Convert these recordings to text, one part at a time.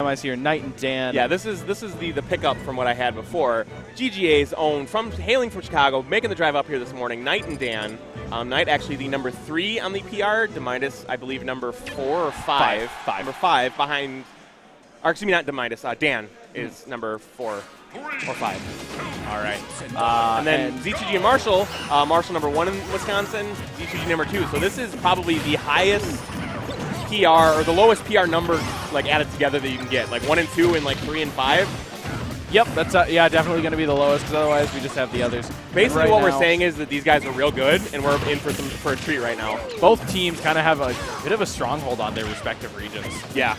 randomize here. NiTe and Dan. Yeah, this is the pickup from what I had before. GGA's own, hailing from Chicago, making the drive up here this morning. NiTe and Dan. NiTe actually the number 3 on the PR. DeMitis, I believe, number 4 or 5. Number 5 behind. Or excuse me, not DeMitis. Dan is number 4 or 5. All right. And then Z2G and Marshall. Marshall number 1 in Wisconsin. Z2G number 2. So this is probably the highest PR or the lowest PR number like added together that you can get. Like 1 and 2 and like 3 and 5. Yep, that's yeah, definitely going to be the lowest because otherwise we just have the others. Basically, right what now, we're saying is that these guys are real good, and we're in for a treat right now. Both teams kind of have a bit of a stronghold on their respective regions. Yeah.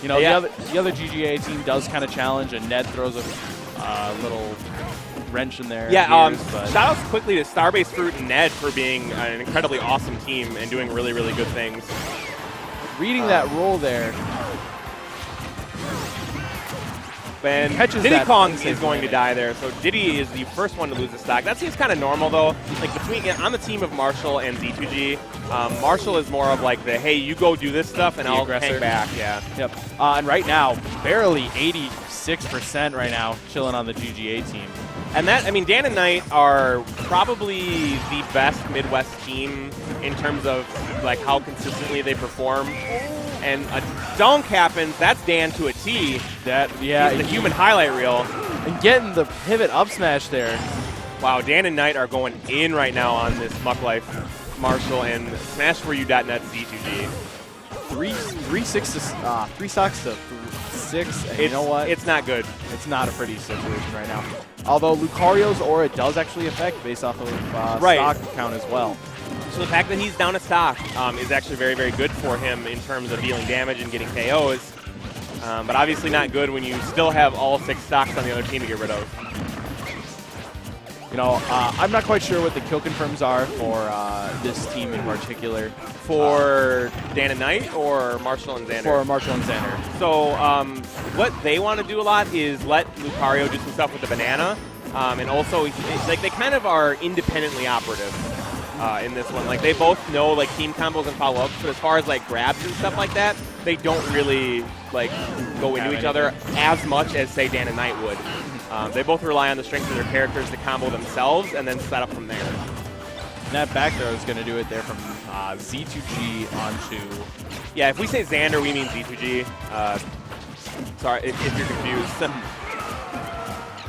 You know, the other GGA team does kind of challenge, and Ned throws a little wrench in there. Yeah. Shout outs quickly to Starbase Fruit and Ned for being an incredibly awesome team and doing really, really good things. Reading that roll there. And Diddy Kong is going to die there, so Diddy is the first one to lose the stock. That seems kind of normal, though. Like on the team of Marshall and Z2G, Marshall is more of like the, hey, you go do this stuff, and I'll hang back. Yeah. Yep. And right now, barely 86% right now, chilling on the GGA team. And that, I mean, Dan and NiTe are probably the best Midwest team in terms of like how consistently they perform. And a dunk happens. That's Dan to a T. He's the human highlight reel. And getting the pivot up smash there. Wow, Dan and NiTe are going in right now on this MuK.LyFe Marshall and Smash WiiU.net Z2G. 3 stocks to 6. And you know what? It's not good. It's not a pretty situation right now. Although Lucario's aura does actually affect based off of stock count as well. So the fact that he's down a stock is actually very, very good for him in terms of dealing damage and getting KOs. But obviously not good when you still have all 6 stocks on the other team to get rid of. You know, I'm not quite sure what the kill confirms are for this team in particular. For Dan and NiTe or Marshall and Xander? For Marshall and Xander. So what they want to do a lot is let Lucario do some stuff with the banana. And also, like, they kind of are independently operative. In this one, like they both know like team combos and follow-ups, but as far as like grabs and stuff like that, they don't really like go into each other as much as say Dan and NiTe would. They both rely on the strength of their characters to combo themselves and then set up from there. And that back throw is going to do it there from Z2G onto. Yeah, if we say Xander, we mean Z2G. Sorry if you're confused.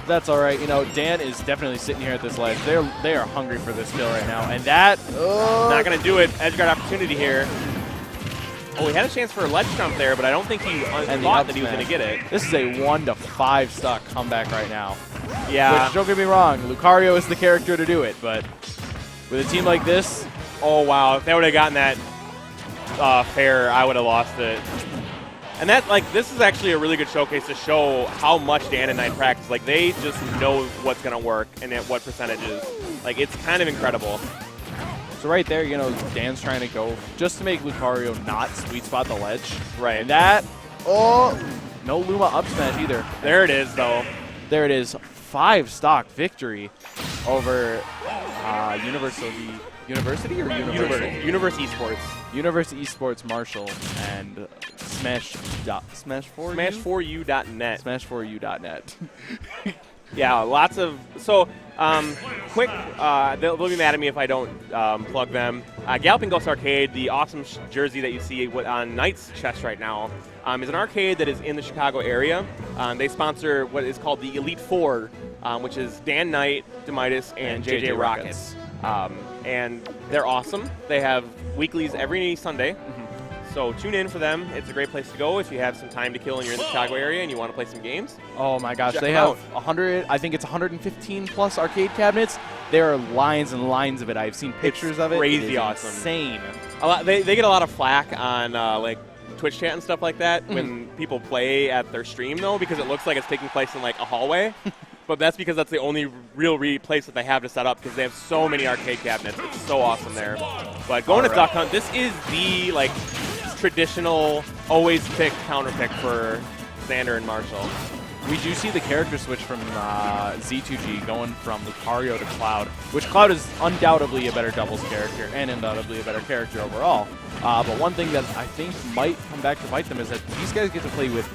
That's all right. You know, Dan is definitely sitting here at this ledge. They are hungry for this kill right now, and that not going to do it. Edgeguard opportunity here. Oh, he had a chance for a ledge jump there, but I don't think he thought that he was going to get it. This is a 1-to-5 stock comeback right now. Yeah. Which, don't get me wrong, Lucario is the character to do it, but with a team like this, oh wow, if they would have gotten that fair, I would have lost it. And that, like, this is actually a really good showcase to show how much Dan and NiTe practice. Like, they just know what's going to work and at what percentages. Like, it's kind of incredible. So right there, you know, Dan's trying to go just to make Lucario not sweet spot the ledge. Right. And that, no Luma up smash either. There it is, though. There it is. 5-stock victory over University or Universe? Universe Esports. Universe Esports Marshall and Smash 4U? Smash4U.net. Smash4U.net. Yeah, lots of... So, quick, they'll be mad at me if I don't plug them. Galloping Ghost Arcade, the awesome jersey that you see on NiTe's chest right now, is an arcade that is in the Chicago area. They sponsor what is called the Elite Four, which is Dan, NiTe, DeMitis, and JJ Rockets. And they're awesome. They have weeklies every Sunday. So tune in for them. It's a great place to go if you have some time to kill and you're in the Chicago area and you want to play some games. Oh my gosh, they have 100, I think it's 115 plus arcade cabinets. There are lines and lines of it. I've seen pictures of it. Crazy awesome. Insane. They get a lot of flack on like Twitch chat and stuff like that when people play at their stream though, because it looks like it's taking place in like a hallway. But that's because that's the only real place that they have to set up because they have so many arcade cabinets. It's so awesome there. But going to Duck Hunt, this is the like traditional always pick counter pick for Xander and Marshall. we do see the character switch from Z2G going from Lucario to Cloud, which Cloud is undoubtedly a better doubles character and undoubtedly a better character overall. But one thing that I think might come back to bite them is that these guys get to play with,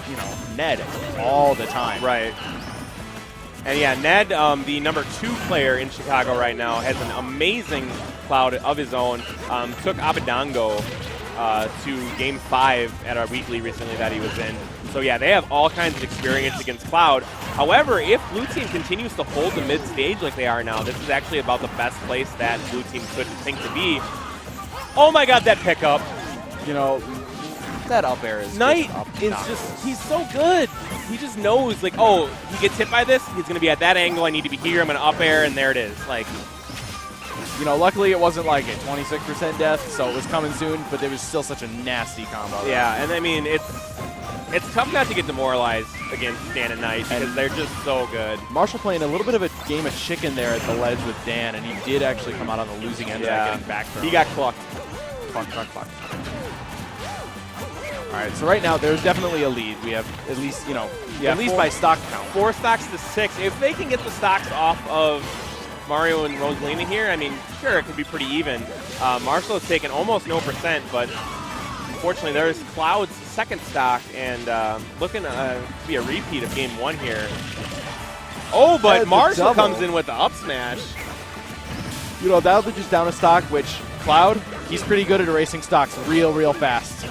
you know, Ned all the time. Right. And yeah, Ned, the #2 player in Chicago right now, has an amazing Cloud of his own. Took Abadango to Game 5 at our weekly recently that he was in. So yeah, they have all kinds of experience against Cloud. However, if Blue Team continues to hold the mid-stage like they are now, this is actually about the best place that Blue Team could think to be. Oh my god, that pickup. You know, that up air is NiTe is just, he's so good. He just knows, like, oh, he gets hit by this, he's going to be at that angle, I need to be here, I'm going to up air, and there it is. Like, you know, luckily it wasn't like a 26% death, so it was coming soon, but it was still such a nasty combo. Yeah, and I mean, it's tough not to get demoralized against Dan and NiTe because they're just so good. Marshall playing a little bit of a game of chicken there at the ledge with Dan, and he did actually come out on the losing end of that getting back throw. He got clucked. Cluck. All right, so right now there's definitely a lead. We have at least, you know, at least by stock count. 4 stocks to 6. If they can get the stocks off of Mario and Rosalina here, I mean, sure, it could be pretty even. Marshall has taken almost no percent, but unfortunately there's Cloud's second stock, and looking to be a repeat of Game 1 here. Oh, but Marshall comes in with the up smash. You know, that'll be just down a stock, which Cloud, he's pretty good at erasing stocks real fast.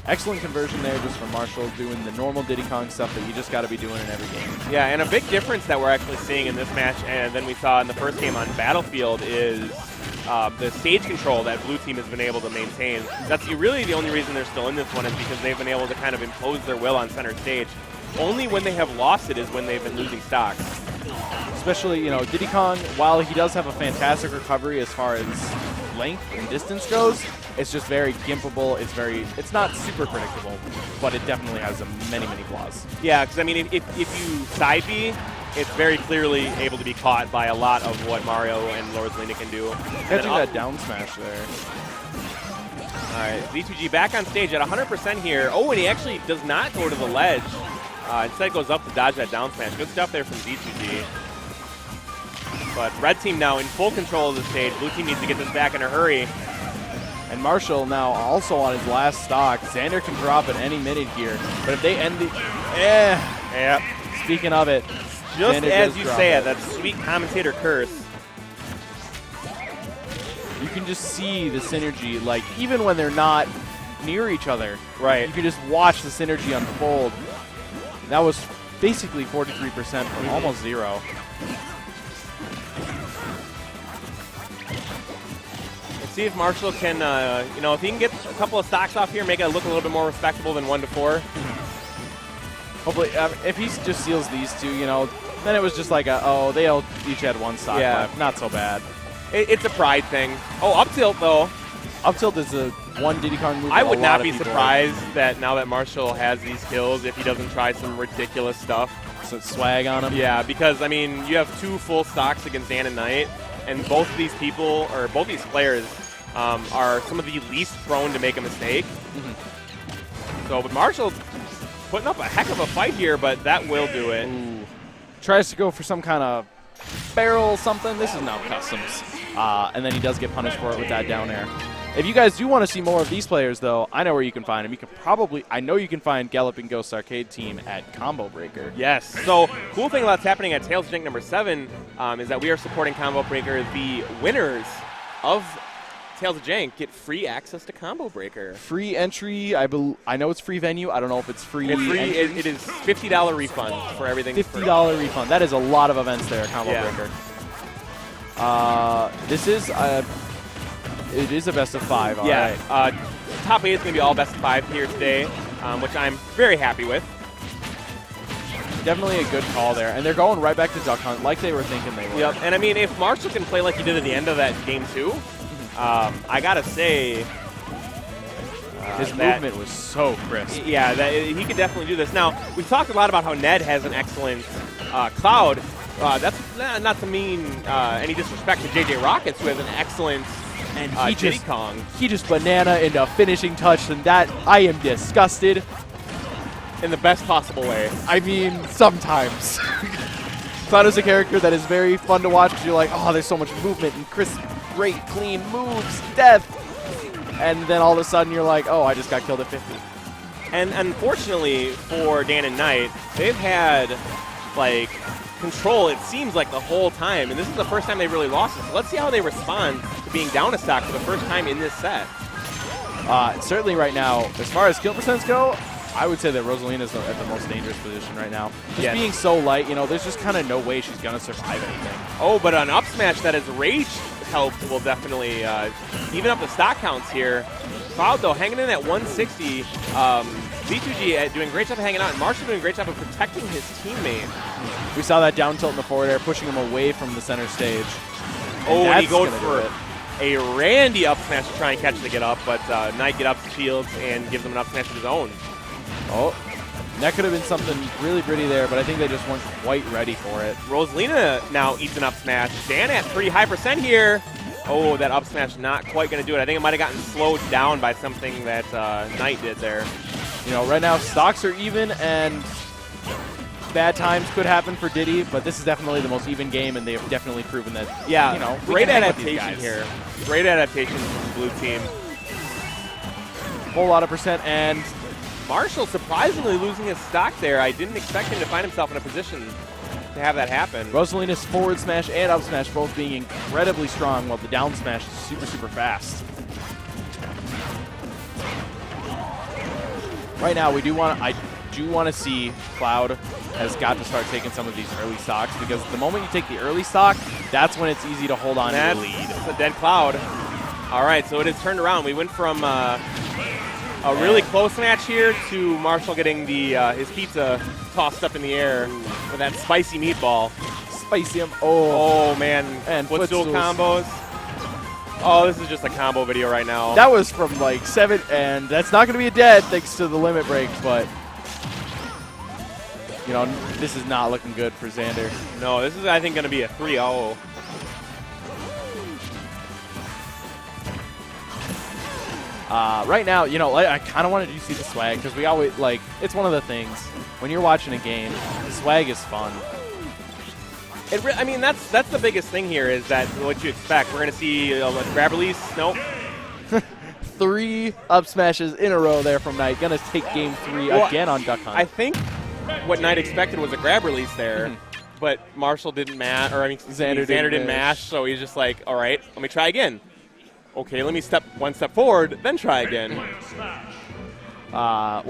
Excellent conversion there just from Marshall, doing the normal Diddy Kong stuff that you just got to be doing in every game. Yeah, and a big difference that we're actually seeing in this match and then we saw in the first game on Battlefield is the stage control that Blue Team has been able to maintain. That's really the only reason they're still in this one, is because they've been able to kind of impose their will on center stage. Only when they have lost it is when they've been losing stocks. Especially, you know, Diddy Kong, while he does have a fantastic recovery as far as length and distance goes, it's just very gimpable. It's not super predictable, but it definitely has many flaws. Yeah, because I mean, if you side B, it's very clearly able to be caught by a lot of what Mario and Rosalina can do. Catching that down smash there. All right, Z2G back on stage at 100% here. Oh, and he actually does not go to the ledge. Instead goes up to dodge that down smash. Good stuff there from Z2G. But Red Team now in full control of the stage. Blue Team needs to get this back in a hurry. And Marshall now also on his last stock. Xander can drop at any minute here. But if they end the... Yeah. Speaking of it, just Xander as you say it, that sweet commentator curse. You can just see the synergy, like, even when they're not near each other. Right. You can just watch the synergy unfold. That was basically 43% from almost 0. See if Marshall can, you know, if he can get a couple of stocks off here, make it look a little bit more respectable than 1 to 4. Hopefully, if he just seals these two, you know, then it was just like they all each had 1 stock left. Not so bad. It's a pride thing. Oh, up tilt though. Up tilt is a one Diddy Kong move. I would not be surprised that now that Marshall has these kills, if he doesn't try some ridiculous stuff. Some swag on him. Yeah, because I mean, you have 2 full stocks against Dan and NiTe, and both of these people, or both these players, are some of the least prone to make a mistake. So, but Marshall putting up a heck of a fight here, but that will do it. Ooh. Tries to go for some kind of barrel something. This is now customs. And then he does get punished for it with that down air. If you guys do want to see more of these players, though, I know where you can find them. You can I know you can find Galloping Ghost Arcade Team at Combo Breaker. Yes. So, cool thing that's happening at Tales of Jank #7 is that we are supporting Combo Breaker. The winners of Tales of Jank get free access to Combo Breaker. Free entry. I know it's free venue. I don't know if it's free. It's free. It is $50 refund for everything. $50 refund. That is a lot of events there at Combo Breaker. This is it is a best of 5. All right. Top 8 is going to be all best of 5 here today, which I'm very happy with. Definitely a good call there. And they're going right back to Duck Hunt like they were thinking they were. Yep. And I mean, if Marshall can play like he did at the end of that Game 2, I got to say, his movement was so crisp. Yeah, he could definitely do this. Now, we've talked a lot about how Ned has an excellent Cloud. That's not to mean any disrespect to JJ Rockets, who has an excellent And Diddy Kong. he just banana into a finishing touch, and that, I am disgusted. In the best possible way. I mean, sometimes. Cloud is a character that is very fun to watch because you're like, oh, there's so much movement and crisp, great, clean moves, death. And then all of a sudden you're like, oh, I just got killed at 50. And unfortunately for Dan and Knight, they've had, like, control, it seems like, the whole time. And this is the first time they've really lost it. So let's see how they respond to being down a stock for the first time in this set. Certainly right now, as far as kill percents go, I would say that Rosalina is at the most dangerous position right now. Just being so light, you know, there's just kind of no way she's going to survive anything. Oh, but an up smash that has Rage helped will definitely even up the stock counts here. Cloud, though, hanging in at 160. Z2G doing a great job of hanging out, and Marshall doing a great job of protecting his teammate. We saw that down tilt in the forward air, pushing him away from the center stage. And he goes for a Randy up smash to try and catch the get up, but Knight get up shields and gives him an up smash of his own. Oh, that could have been something really pretty there, but I think they just weren't quite ready for it. Rosalina now eats an up smash. Dan at pretty high percent here. Oh, that up smash not quite going to do it. I think it might have gotten slowed down by something that Knight did there. You know, right now stocks are even, and bad times could happen for Diddy, but this is definitely the most even game, and they have definitely proven that, yeah, you know, great adaptation here. Great adaptation from the blue team. Whole lot of percent, and Marshall surprisingly losing his stock there. I didn't expect him to find himself in a position to have that happen. Rosalina's forward smash and up smash both being incredibly strong, while the down smash is super, super fast. Right now, I do want to see Cloud has got to start taking some of these early stocks, because the moment you take the early stock, that's when it's easy to hold on to the lead. It's a dead Cloud. All right, so it has turned around. We went from a really close match here to Marshall getting the his pizza tossed up in the air with that spicy meatball. Spicy him. Oh man. And footstool combos. Oh, this is just a combo video right now. That was from like 7, and that's not going to be a dead thanks to the limit break, but you know, this is not looking good for Xander. No, this is, I think, going to be a 3-0. Right now, you know, I kind of wanted you to see the swag, because we always, like, it's one of the things, when you're watching a game, the swag is fun. I mean, that's the biggest thing here, is that what you expect. We're going to see a grab release. Nope. 3 up smashes in a row there from Knight. Going to take game 3 again on Duck Hunt. I think what Knight expected was a grab release there, but Marshall didn't mash, or I mean, Xander didn't mash, so he's just like, all right, let me try again. Okay, let me step one step forward, then try again. Well.